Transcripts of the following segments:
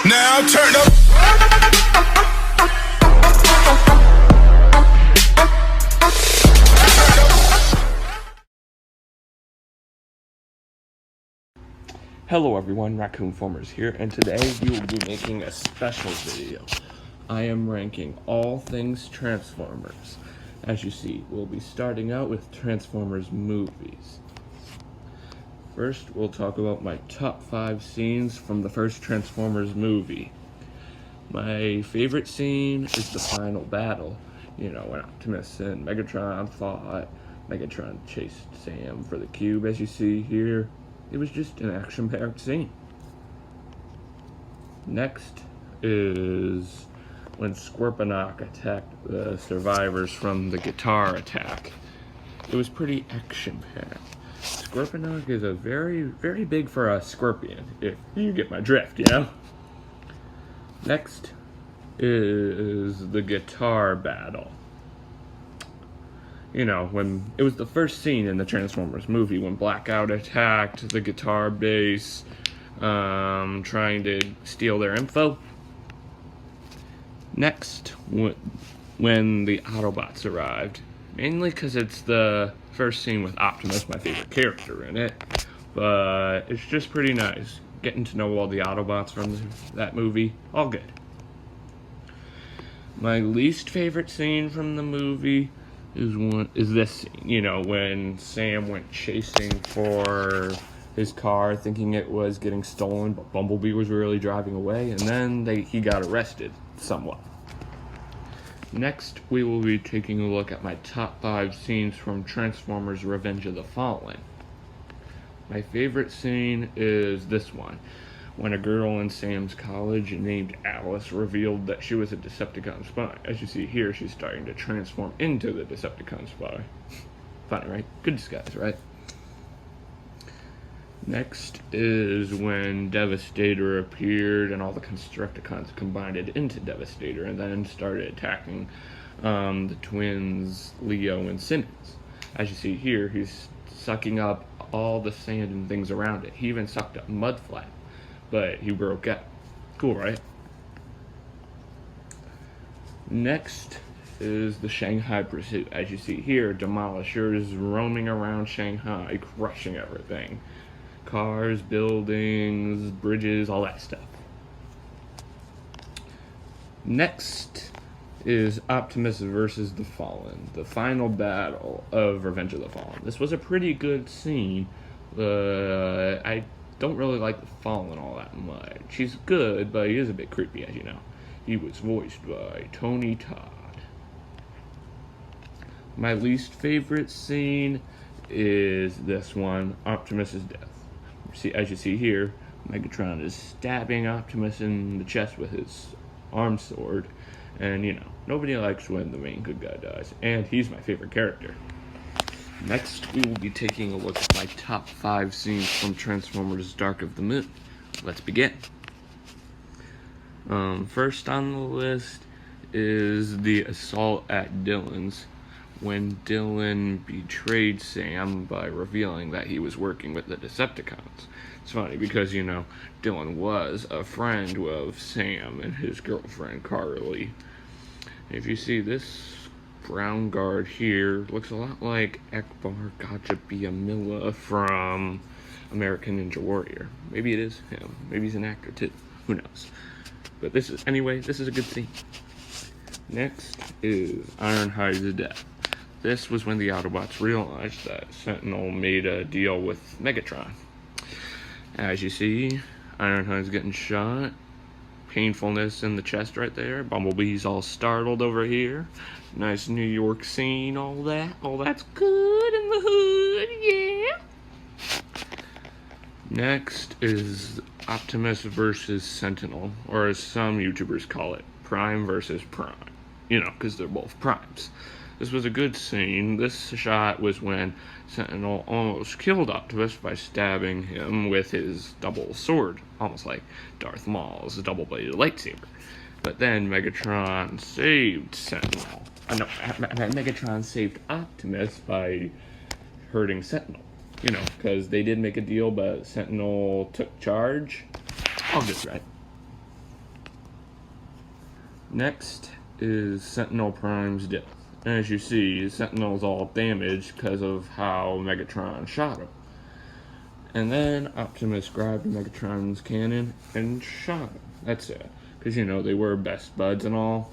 Now turn up. Hello everyone, Raccoon-Formers here, and today we will be making a special video. I am ranking all things Transformers. As you see, we'll be starting out with Transformers movies. First, we'll talk about my top 5 scenes from the first Transformers movie. My favorite scene is the final battle. You know, when Optimus and Megatron fought. Megatron chased Sam for the cube, as you see here. It was just an action-packed scene. Next is when Scorponok attacked the survivors from the guitar attack. It was pretty action-packed. Scorponok is a very big for a scorpion, if you get my drift, you know? Next is the guitar battle. You know, when it was the first scene in the Transformers movie when Blackout attacked the guitar base, trying to steal their info. Next, when the Autobots arrived, mainly because it's the first scene with Optimus, my favorite character in it, but it's just pretty nice getting to know all the Autobots from that movie. All good. My least favorite scene from the movie is this scene, you know, when Sam went chasing for his car thinking it was getting stolen, but Bumblebee was really driving away, and then he got arrested somewhat. Next, we will be taking a look at my top 5 scenes from Transformers Revenge of the Fallen. My favorite scene is this one, when a girl in Sam's college named Alice revealed that she was a Decepticon spy. As you see here, she's starting to transform into the Decepticon spy. Funny, right? Good disguise, right? Next is when Devastator appeared and all the Constructicons combined into Devastator and then started attacking the twins Leo and Simmons. As you see here, he's sucking up all the sand and things around it. He even sucked up Mudflap, but he broke out. Cool, right? Next is the Shanghai Pursuit. As you see here, Demolishers roaming around Shanghai, crushing everything. Cars, buildings, bridges, all that stuff. Next is Optimus versus the Fallen, the final battle of Revenge of the Fallen. This was a pretty good scene. I don't really like the Fallen all that much. He's good, but he is a bit creepy, as you know. He was voiced by Tony Todd. My least favorite scene is this one, Optimus's death. As you see here, Megatron is stabbing Optimus in the chest with his arm sword, and you know, nobody likes when the main good guy dies, and he's my favorite character. Next, we will be taking a look at my top 5 scenes from Transformers Dark of the Moon. Let's begin. First on the list is the assault at Dylan's, when Dylan betrayed Sam by revealing that he was working with the Decepticons. It's funny because, you know, Dylan was a friend of Sam and his girlfriend Carly. If you see this brown guard here, looks a lot like Akbar Ghajabiamila from American Ninja Warrior. Maybe it is him. Maybe he's an actor too. Who knows? But this is a good scene. Next is Ironhide's death. This was when the Autobots realized that Sentinel made a deal with Megatron. As you see, Ironhide's getting shot. Painfulness in the chest right there. Bumblebee's all startled over here. Nice New York scene, all that's good in the hood, yeah. Next is Optimus versus Sentinel, or as some YouTubers call it, Prime versus Prime. You know, because they're both primes. This was a good scene. This shot was when Sentinel almost killed Optimus by stabbing him with his double sword, almost like Darth Maul's double-bladed lightsaber. But then Megatron saved Sentinel. Megatron saved Optimus by hurting Sentinel. You know, because they did make a deal, but Sentinel took charge. All good, right? Next is Sentinel Prime's death. And as you see, Sentinel's all damaged because of how Megatron shot him. And then Optimus grabbed Megatron's cannon and shot him. That's it. Because, they were best buds and all.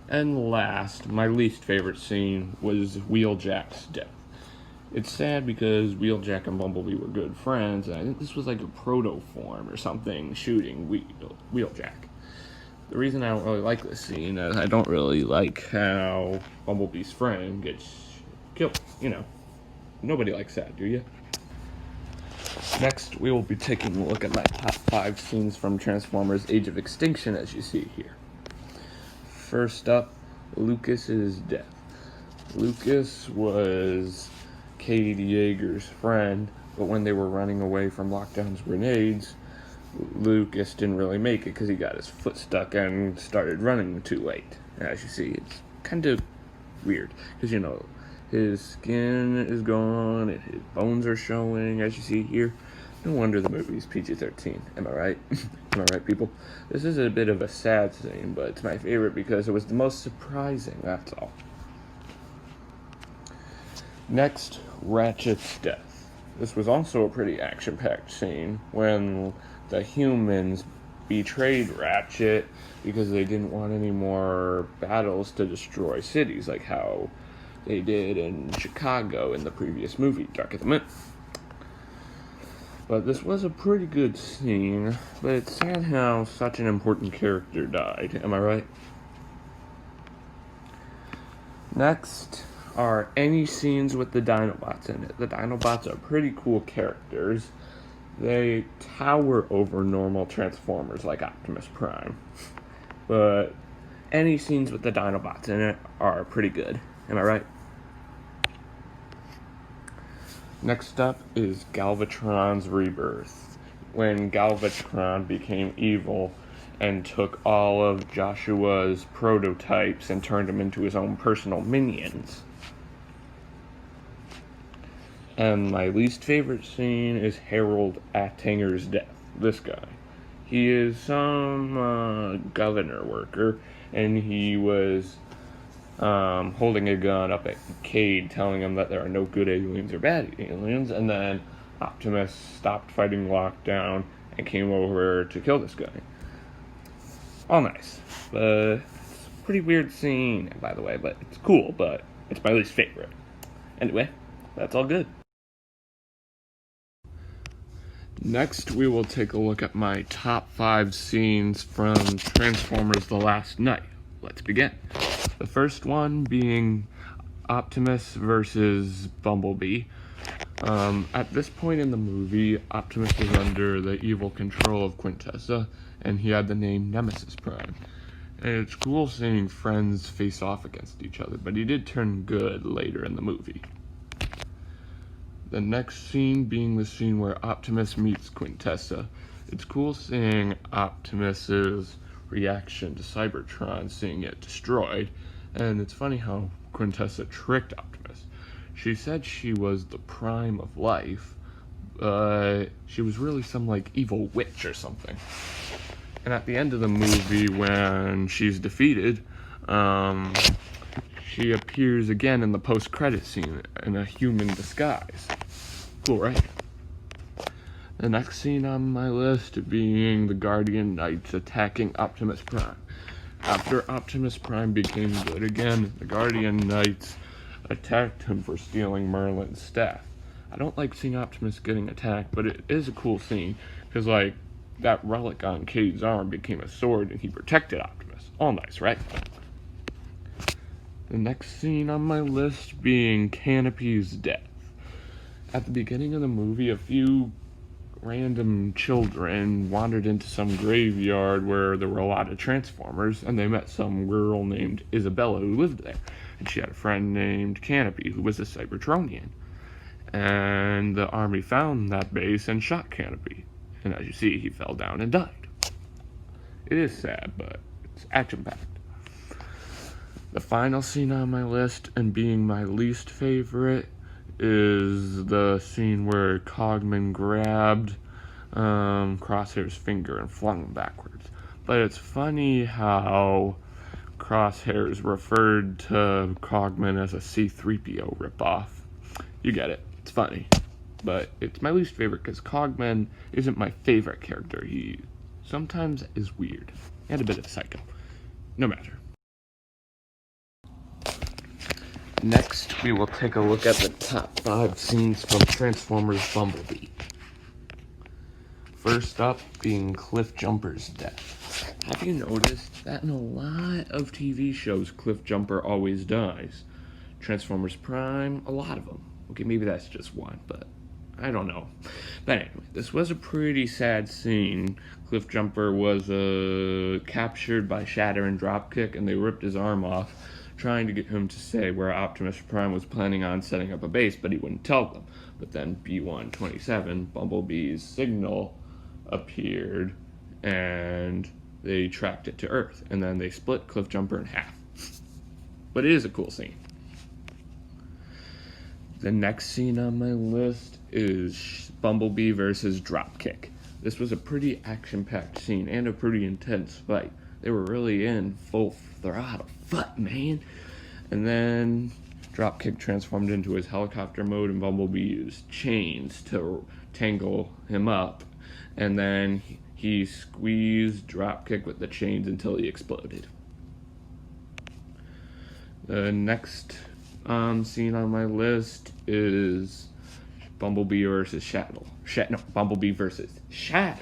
And last, my least favorite scene was Wheeljack's death. It's sad because Wheeljack and Bumblebee were good friends, and I think this was like a proto-form or something shooting Wheeljack. The reason I don't really like this scene is I don't really like how Bumblebee's friend gets killed. Nobody likes that, do you? Next, we will be taking a look at my top 5 scenes from Transformers Age of Extinction, as you see here. First up, Lucas's death. Lucas was Cade Yeager's friend, but when they were running away from Lockdown's grenades, Lucas didn't really make it because he got his foot stuck and started running too late. As you see, it's kind of weird because, his skin is gone and his bones are showing, as you see here. No wonder the movie's PG-13. Am I right? Am I right, people? This is a bit of a sad scene, but it's my favorite because it was the most surprising, that's all. Next, Ratchet's death. This was also a pretty action-packed scene when the humans betrayed Ratchet because they didn't want any more battles to destroy cities like how they did in Chicago in the previous movie, Dark of the Moon. But this was a pretty good scene, but it's sad how such an important character died, am I right? Next are any scenes with the Dinobots in it. The Dinobots are pretty cool characters. They tower over normal Transformers like Optimus Prime. But any scenes with the Dinobots in it are pretty good, am I right? Next up is Galvatron's rebirth. When Galvatron became evil and took all of Joshua's prototypes and turned them into his own personal minions. And my least favorite scene is Harold Attinger's death. This guy. He is some governor worker, and he was holding a gun up at Cade, telling him that there are no good aliens or bad aliens, and then Optimus stopped fighting Lockdown and came over to kill this guy. All nice. It's a pretty weird scene, by the way, but it's cool, but it's my least favorite. Anyway, that's all good. Next, we will take a look at my top 5 scenes from Transformers The Last Knight. Let's begin. The first one being Optimus versus Bumblebee. At this point in the movie, Optimus was under the evil control of Quintessa, and he had the name Nemesis Prime. And it's cool seeing friends face off against each other, but he did turn good later in the movie. The next scene being the scene where Optimus meets Quintessa. It's cool seeing Optimus's reaction to Cybertron, seeing it destroyed, and it's funny how Quintessa tricked Optimus. She said she was the prime of life, but she was really some evil witch or something. And at the end of the movie, when she's defeated, she appears again in the post-credit scene in a human disguise. Cool, right? The next scene on my list being the Guardian Knights attacking Optimus Prime. After Optimus Prime became good again, the Guardian Knights attacked him for stealing Merlin's staff. I don't like seeing Optimus getting attacked, but it is a cool scene, because that relic on Cade's arm became a sword and he protected Optimus. All nice, right? The next scene on my list being Canopy's death. At the beginning of the movie, a few random children wandered into some graveyard where there were a lot of Transformers, and they met some girl named Isabella who lived there. And she had a friend named Canopy, who was a Cybertronian. And the army found that base and shot Canopy. And as you see, he fell down and died. It is sad, but it's action-packed. The final scene on my list, and being my least favorite, is the scene where Cogman grabbed Crosshair's finger and flung him backwards. But it's funny how Crosshairs referred to Cogman as a C-3PO ripoff. You get it. It's funny. But it's my least favorite because Cogman isn't my favorite character. He sometimes is weird and a bit of a psycho. No matter. Next, we will take a look at the top 5 scenes from Transformers Bumblebee. First up being Cliff Jumper's death. Have you noticed that in a lot of TV shows, Cliff Jumper always dies? Transformers Prime, a lot of them. Okay, maybe that's just one, but I don't know. But anyway, this was a pretty sad scene. Cliff Jumper was captured by Shatter and Dropkick, and they ripped his arm off, trying to get him to say where Optimus Prime was planning on setting up a base, but he wouldn't tell them. But then B-127, Bumblebee's signal, appeared, and they tracked it to Earth, and then they split Cliff Jumper in half. But it is a cool scene. The next scene on my list is Bumblebee versus Dropkick. This was a pretty action-packed scene and a pretty intense fight. They were really in full throttle. Fuck, man. And then Dropkick transformed into his helicopter mode, and Bumblebee used chains to tangle him up. And then he squeezed Dropkick with the chains until he exploded. The next scene on my list is Bumblebee versus Bumblebee versus Shatter.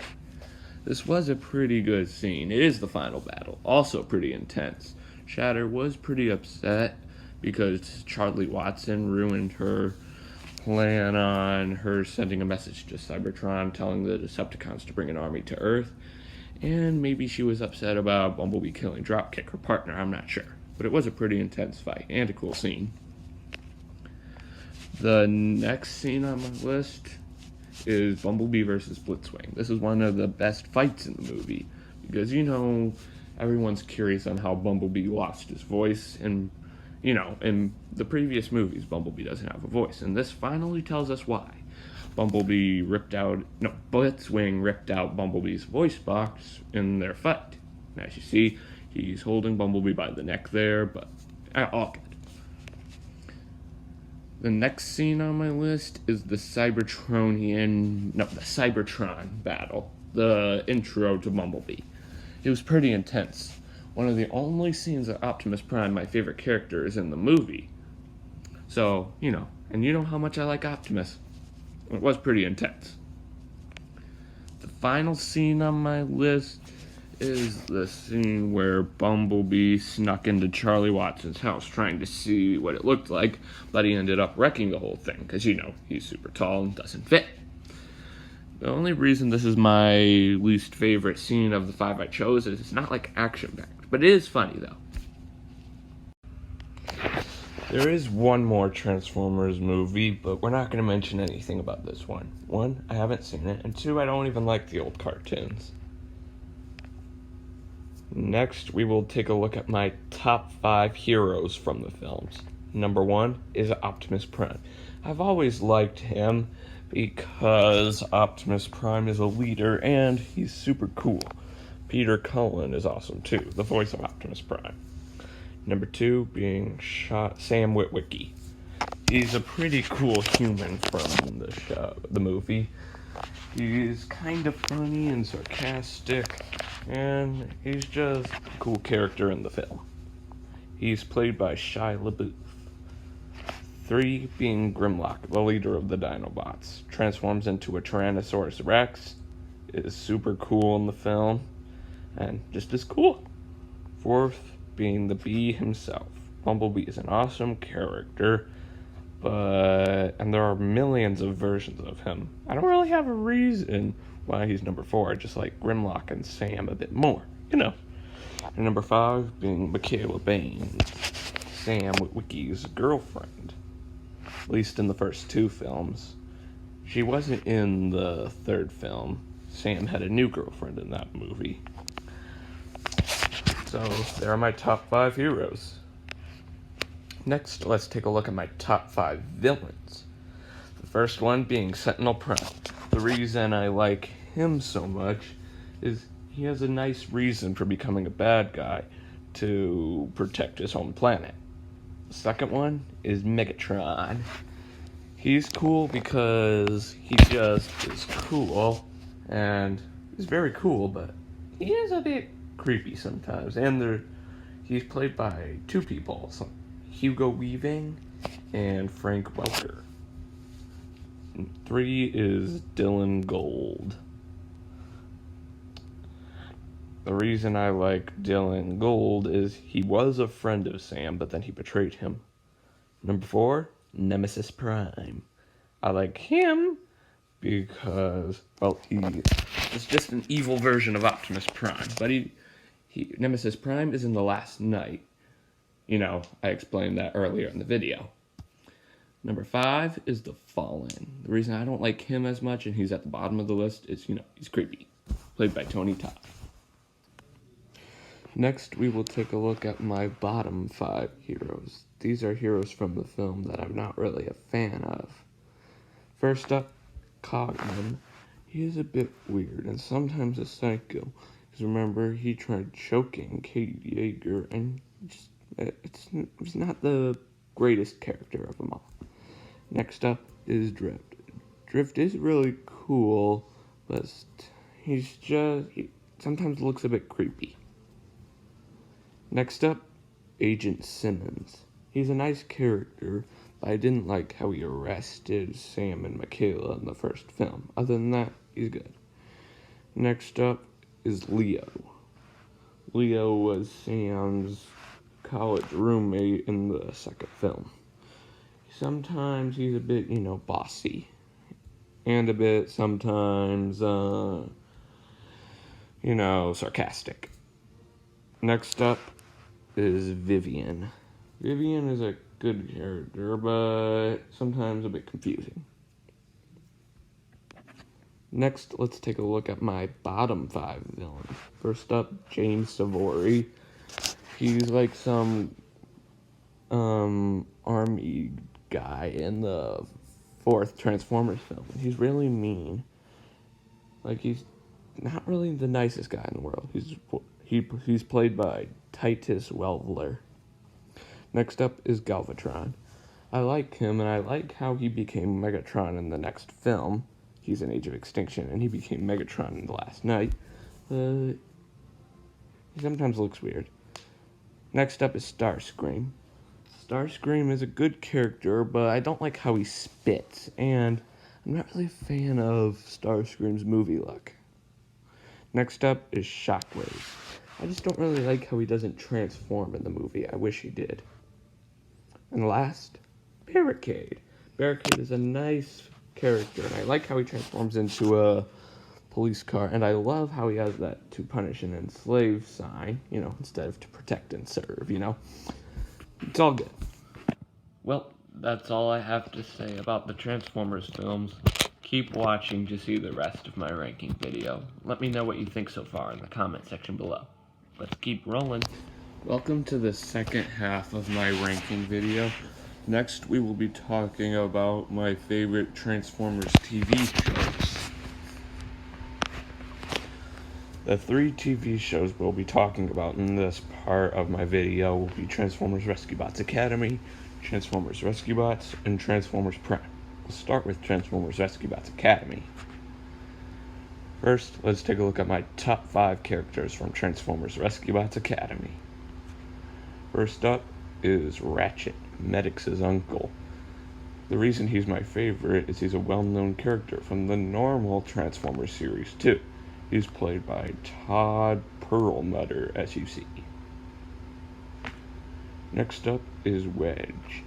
This was a pretty good scene. It is the final battle. Also pretty intense. Shatter was pretty upset because Charlie Watson ruined her plan on her sending a message to Cybertron telling the Decepticons to bring an army to Earth. And maybe she was upset about Bumblebee killing Dropkick, her partner, I'm not sure. But it was a pretty intense fight and a cool scene. The next scene on my list is Bumblebee versus Blitzwing. This is one of the best fights in the movie because, everyone's curious on how Bumblebee lost his voice, and in the previous movies, Bumblebee doesn't have a voice, and this finally tells us why. Blitzwing ripped out Bumblebee's voice box in their fight. And as you see, he's holding Bumblebee by the neck there, but all good. The next scene on my list is the Cybertron battle, the intro to Bumblebee. It was pretty intense. One of the only scenes of Optimus Prime, my favorite character, is in the movie. So, and you know how much I like Optimus. It was pretty intense. The final scene on my list is the scene where Bumblebee snuck into Charlie Watson's house trying to see what it looked like, but he ended up wrecking the whole thing because, he's super tall and doesn't fit. The only reason this is my least favorite scene of the 5 I chose is it's not action-packed, but it is funny though. There is one more Transformers movie, but we're not going to mention anything about this one. 1, I haven't seen it, and 2, I don't even like the old cartoons. Next, we will take a look at my top 5 heroes from the films. Number 1 is Optimus Prime. I've always liked him because Optimus Prime is a leader and he's super cool. Peter Cullen is awesome too, the voice of Optimus Prime. Number 2 being Sam Witwicky. He's a pretty cool human from the movie. He's kind of funny and sarcastic, and he's just a cool character in the film. He's played by Shia LaBeouf. 3 being Grimlock, the leader of the Dinobots. Transforms into a Tyrannosaurus Rex. Is super cool in the film, and just as cool. 4th being the Bee himself. Bumblebee is an awesome character, and there are millions of versions of him. I don't really have a reason why he's number 4. I just like Grimlock and Sam a bit more, And number 5 being Michaela Bain, Sam Witwicky's girlfriend. At least in the first 2 films. She wasn't in the 3rd film. Sam had a new girlfriend in that movie. So, there are my top 5 heroes. Next, let's take a look at my top 5 villains. The first one being Sentinel Prime. The reason I like him so much is he has a nice reason for becoming a bad guy to protect his home planet. The second one is Megatron. He's cool because he just is cool, and he's very cool, but he is a bit creepy sometimes. And he's played by two people, Hugo Weaving and Frank Welker. And 3 is Dylan Gold. The reason I like Dylan Gold is he was a friend of Sam, but then he betrayed him. Number 4, Nemesis Prime. I like him because, well, he is just an evil version of Optimus Prime. But Nemesis Prime is in The Last Knight. I explained that earlier in the video. Number 5 is The Fallen. The reason I don't like him as much, and he's at the bottom of the list, is, he's creepy. Played by Tony Todd. Next, we will take a look at my bottom 5 heroes. These are heroes from the film that I'm not really a fan of. First up, Cogman. He is a bit weird and sometimes a psycho. Because remember, he tried choking Kate Yeager, and it's not the greatest character of them all. Next up is Drift. Drift is really cool, but he sometimes looks a bit creepy. Next up, Agent Simmons. He's a nice character, but I didn't like how he arrested Sam and Michaela in the first film. Other than that, he's good. Next up is Leo. Leo was Sam's college roommate in the second film. Sometimes he's a bit, bossy. And a bit, sometimes, sarcastic. Next up is Vivian. Vivian is a good character, but sometimes a bit confusing. Next, let's take a look at my bottom 5 villains. First up, James Savory. He's like some army guy in the 4th Transformers film. He's really mean. He's not really the nicest guy in the world. He's played by Titus Welvler. Next up is Galvatron. I like him, and I like how he became Megatron in the next film. He's in Age of Extinction, and he became Megatron in The Last Knight. He sometimes looks weird. Next up is Starscream. Starscream is a good character, but I don't like how he spits, and I'm not really a fan of Starscream's movie look. Next up is Shockwave. I just don't really like how he doesn't transform in the movie. I wish he did. And last, Barricade. Barricade is a nice character, and I like how he transforms into a police car, and I love how he has that to punish and enslave sign, instead of to protect and serve, It's all good. Well, that's all I have to say about the Transformers films. Keep watching to see the rest of my ranking video. Let me know what you think so far in the comment section below. Let's keep rolling. Welcome to the second half of my ranking video. Next, we will be talking about my favorite Transformers TV shows. The 3 TV shows we'll be talking about in this part of my video will be Transformers Rescue Bots Academy, Transformers Rescue Bots, and Transformers Prime. We'll start with Transformers Rescue Bots Academy. First, let's take a look at my top 5 characters from Transformers Rescue Bots Academy. First up is Ratchet, Medix's uncle. The reason he's my favorite is he's a well-known character from the normal Transformers series too. He's played by Todd Perlmutter, as you see. Next up is Wedge.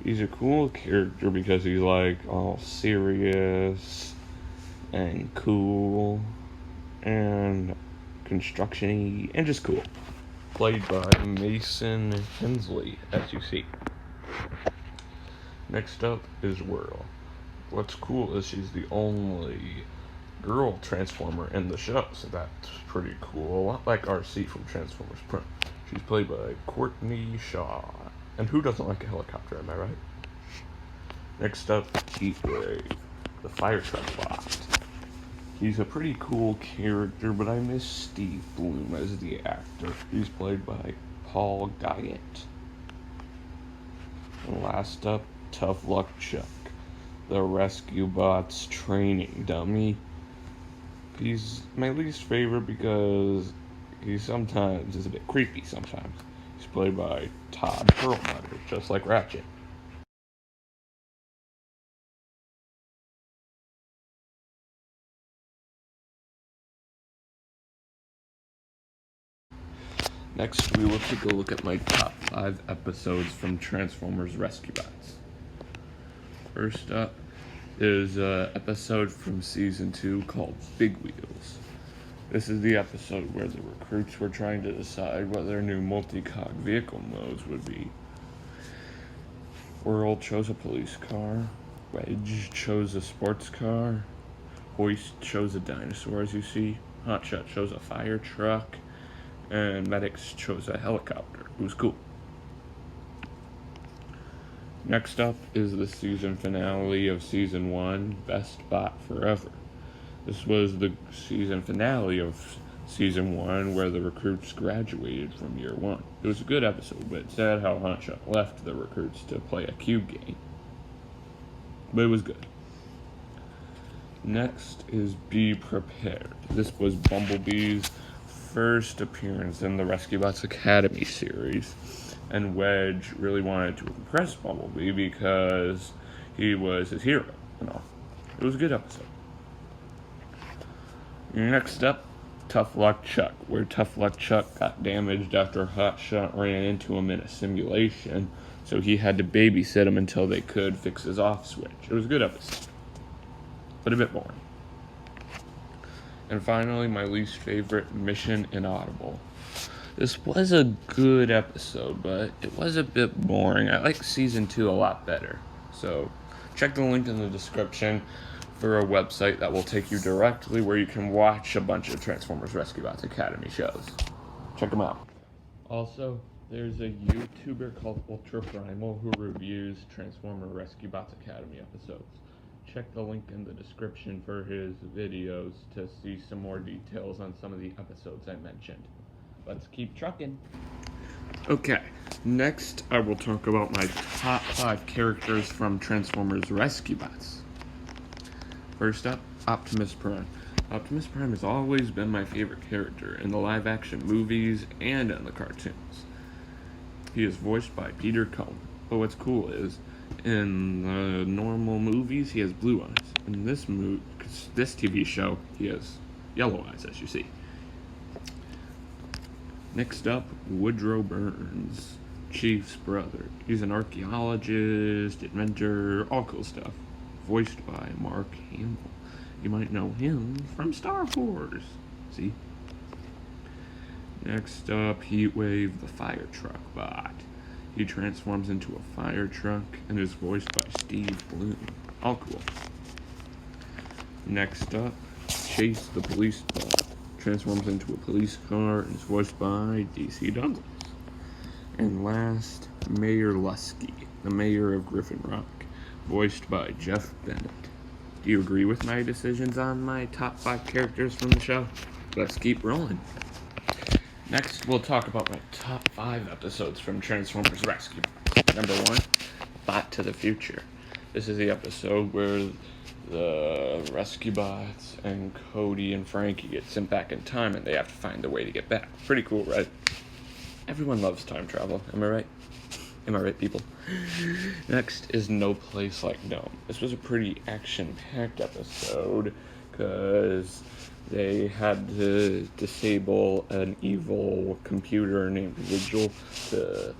He's a cool character because he's all serious and cool and construction-y and just cool. Played by Mason Hensley, as you see. Next up is Whirl. What's cool is she's the only girl Transformer in the show, so that's pretty cool. A lot like RC from Transformers Prime. She's played by Courtney Shaw. And who doesn't like a helicopter, am I right? Next up, Heatwave, the fire truck bot. He's a pretty cool character, but I miss Steve Bloom as the actor. He's played by Paul Guyett. And last up, Tough Luck Chuck, the Rescue Bots training dummy. He's my least favorite because he sometimes is a bit creepy sometimes. He's played by Todd Perlmutter, just like Ratchet. Next, we will take a look at my top 5 episodes from Transformers Rescue Bots. First up is an episode from Season 2 called Big Wheels. This is the episode where the recruits were trying to decide what their new multi-cog vehicle modes would be. Whirl chose a police car, Wedge chose a sports car, Hoist chose a dinosaur as you see, Hotshot chose a fire truck, and Medics chose a helicopter. It was cool. Next up is the season finale of Season 1, Best Bot Forever. This was the season finale of Season 1 where the recruits graduated from Year 1. It was a good episode, but it's sad how Hotshot left the recruits to play a cube game. But it was good. Next is Be Prepared. This was Bumblebee's first appearance in the Rescue Bots Academy series, and Wedge really wanted to impress Bumblebee because he was his hero and all. It was a good episode. Next up, Tough Luck Chuck, where Tough Luck Chuck got damaged after Hotshot ran into him in a simulation, so he had to babysit him until they could fix his off switch. It was a good episode, but a bit boring. And finally, my least favorite, Mission Inaudible. This was a good episode, but it was a bit boring. I like Season 2 a lot better. So, check the link in the description for a website that will take you directly where you can watch a bunch of Transformers Rescue Bots Academy shows. Check them out. Also, there's a YouTuber called Ultra Primal who reviews Transformer Rescue Bots Academy episodes. Check the link in the description for his videos to see some more details on some of the episodes I mentioned. Let's keep trucking. Okay, next I will talk about my top 5 characters from Transformers Rescue Bots. First up, Optimus Prime. Optimus Prime has always been my favorite character in the live-action movies and in the cartoons. He is voiced by Peter Cullen, but what's cool is, in the normal movies, he has blue eyes. In this TV show, he has yellow eyes, as you see. Next up, Woodrow Burns, Chief's brother. He's an archaeologist, inventor, all cool stuff. Voiced by Mark Hamill. You might know him from Star Wars. See? Next up, Heatwave, the fire truck bot. He transforms into a fire truck and is voiced by Steve Bloom. All cool. Next up, Chase, the police bot. Transforms into a police car and is voiced by DC Douglas. And last, Mayor Lusky, the mayor of Griffin Rock, voiced by Jeff Bennett. Do you agree with my decisions on my top 5 characters from the show? Let's keep rolling. Next, we'll talk about my top 5 episodes from Transformers Rescue. Number 1, Bot to the Future. This is the episode where the Rescue Bots and Cody and Frankie get sent back in time and they have to find a way to get back. Pretty cool, right? Everyone loves time travel, am I right? Am I right, people? Next is No Place Like Gnome. This was a pretty action-packed episode because they had to disable an evil computer named Vigil to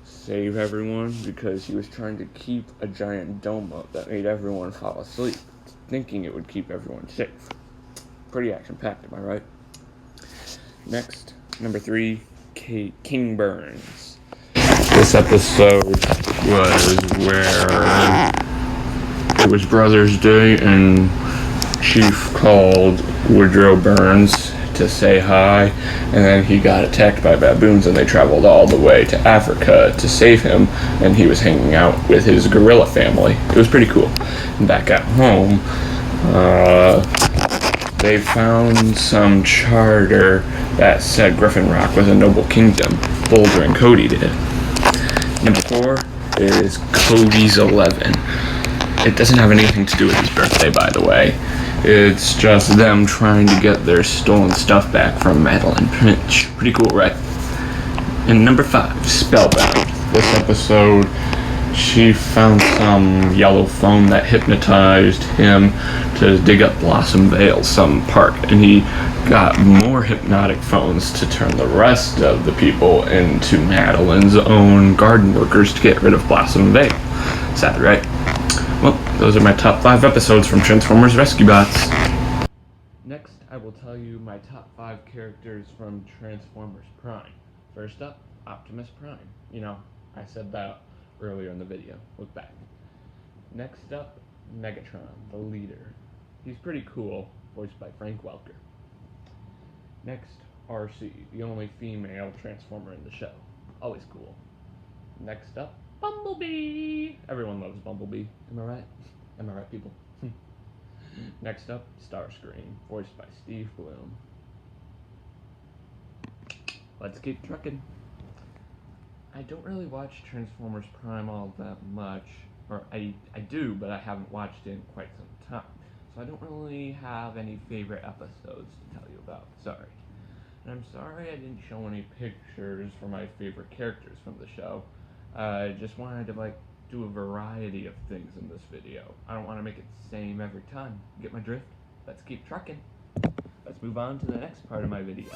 save everyone because he was trying to keep a giant dome up that made everyone fall asleep, thinking it would keep everyone safe. Pretty action-packed, am I right? Next, number 3, King Burns. This episode was where it was Brothers' Day and Chief called Woodrow Burns to say hi, and then he got attacked by baboons and they traveled all the way to Africa to save him, and he was hanging out with his gorilla family. It was pretty cool. And back at home, they found some charter that said Griffin Rock was a noble kingdom. Boulder and Cody did. Number 4 is Cody's 11. It doesn't have anything to do with his birthday, by the way. It's just them trying to get their stolen stuff back from Madeline Pinch. Pretty cool, right? And number 5, Spellbound. This episode, she found some yellow foam that hypnotized him to dig up Blossom Vale, some park, and he got more hypnotic phones to turn the rest of the people into Madeline's own garden workers to get rid of Blossom Vale. Sad, right? Well, those are my top 5 episodes from Transformers Rescue Bots. Next, I will tell you my top 5 characters from Transformers Prime. First up, Optimus Prime. You know, I said that earlier in the video. Look back. Next up, Megatron, the leader. He's pretty cool, voiced by Frank Welker. Next, RC, the only female Transformer in the show. Always cool. Next up, Bumblebee. Everyone loves Bumblebee. Am I right? Am I right, people? Next up, Starscream, voiced by Steve Bloom. Let's keep trucking. I don't really watch Transformers Prime all that much, or I do, but I haven't watched it in quite some time. So I don't really have any favorite episodes to tell you about. Sorry. And I'm sorry I didn't show any pictures for my favorite characters from the show. I just wanted to do a variety of things in this video. I don't want to make it the same every time. Get my drift? Let's keep trucking. Let's move on to the next part of my video.